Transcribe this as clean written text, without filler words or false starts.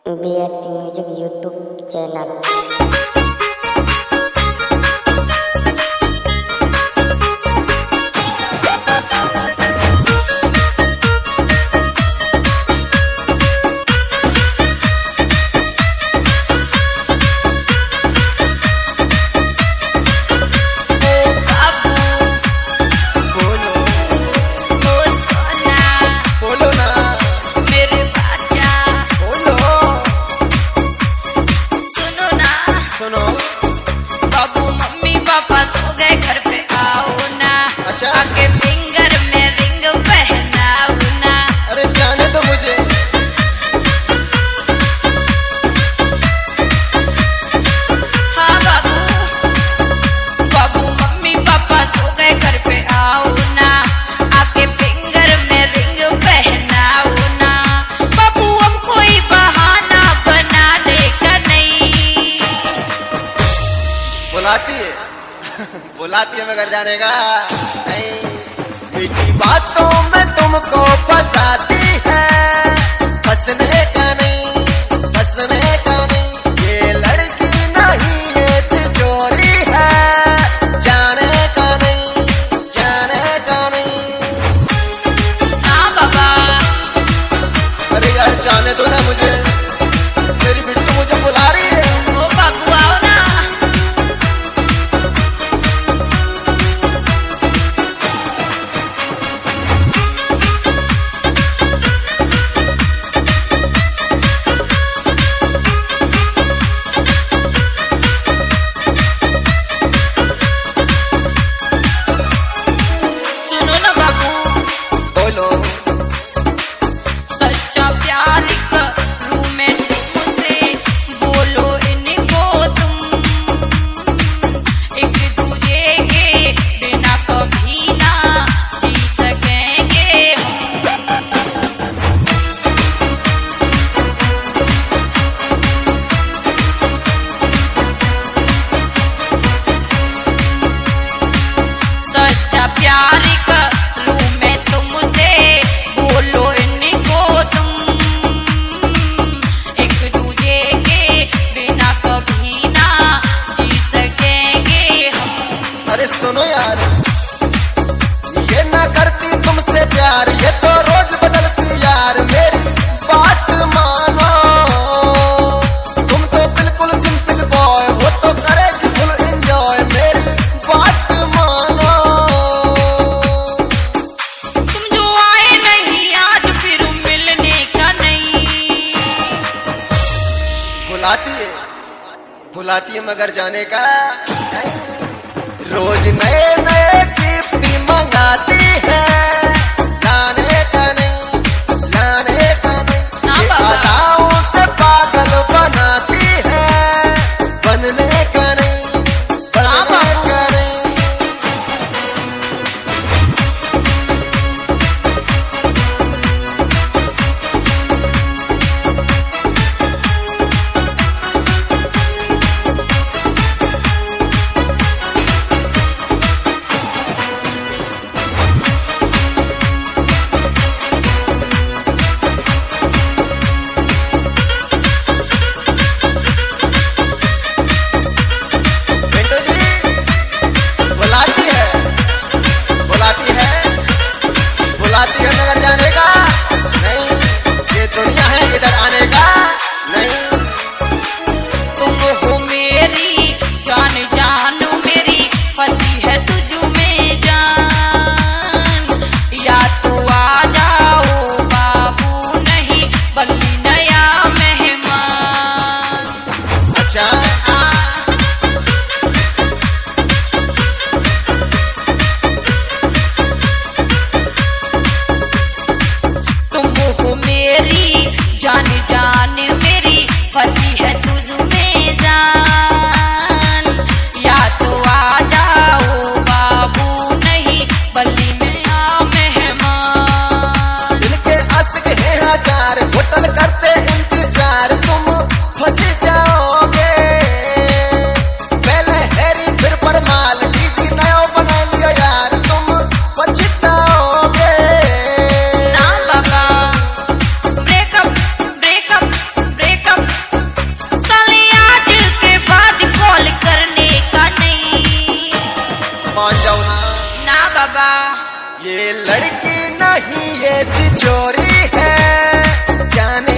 BSP music YouTube channel. सो गए घर पे आओ ना। अच्छा। आके फिंगर में रिंग पहनाओ ना। अरे जाने तो मुझे। हाँ बाबू बाबू मम्मी पापा सो गए घर पे आओ ना। आके फिंगर में रिंग पहनाओ ना। बाबू अब कोई बहाना बनाने का नहीं। बुलाती है बुलाती है मगर जाने का नहीं। मीठी बातों में तुमको फंसाती है, फंसने का नहीं, फंसने का नहीं। ये लड़की नहीं ये छिछोरी है, जाने का नहीं, जाने का नहीं। हाँ बाबा। अरे यार जाने दो ना मुझे, मेरी बिट्टू मुझे बुला रही है। ओ बाबू आओ ना। बोलो सच्चा प्यार करूं मैं तुमसे, बोलो इनको तुम। एक दूजे के बिना कभी ना जी सकेंगे हम। सच्चा प्यार करूं मैं तुमसे, बोलो इनको तुम। एक दूजे के बिना कभी ना जी सकेंगे हम। अरे सुनो यार, ये ना करती तुमसे प्यार, ये तो रोज बदलती यार। मेरी बात मानो, तुम तो बिल्कुल सिंपल बॉय, वो तो करेगी फुल एंजॉय। मेरी बात मानो। तुम जो आए नहीं आज फिर मिलने का नहीं। बुलाती है मगर जाने का नहीं। रोज नए नए गिफ्ट मंगाती है, लाने का नहीं, लाने का नहीं। हाँ ये बाबा। अदाओं से पागल बनाती है, बनने का नहीं, हाँ बनने बाबा। का नहीं। पिंटू जी बुलाती है, बुलाती है, बुलाती है मगर जाने का नहीं। ये दुनिया है इधर आने का नहीं। तुम हो मेरी जान जान मेरी, फंसी है तुझ में जान। या तो आ जाओ बाबू, नहीं बल्ली नया मेहमान। अच्छा तुम हो मेरी जान जान मेरी, फंसी है तुझ में जान। या तो आ जाओ बाबू, नहीं बल्ली में आ मेहमान। दिल के अश्क है हजार, होटल करते इंतजार। तुम फंस जाओगे मान जाओ ना। ना बाबा। ये लड़की नहीं ये छिछोरी है, जाने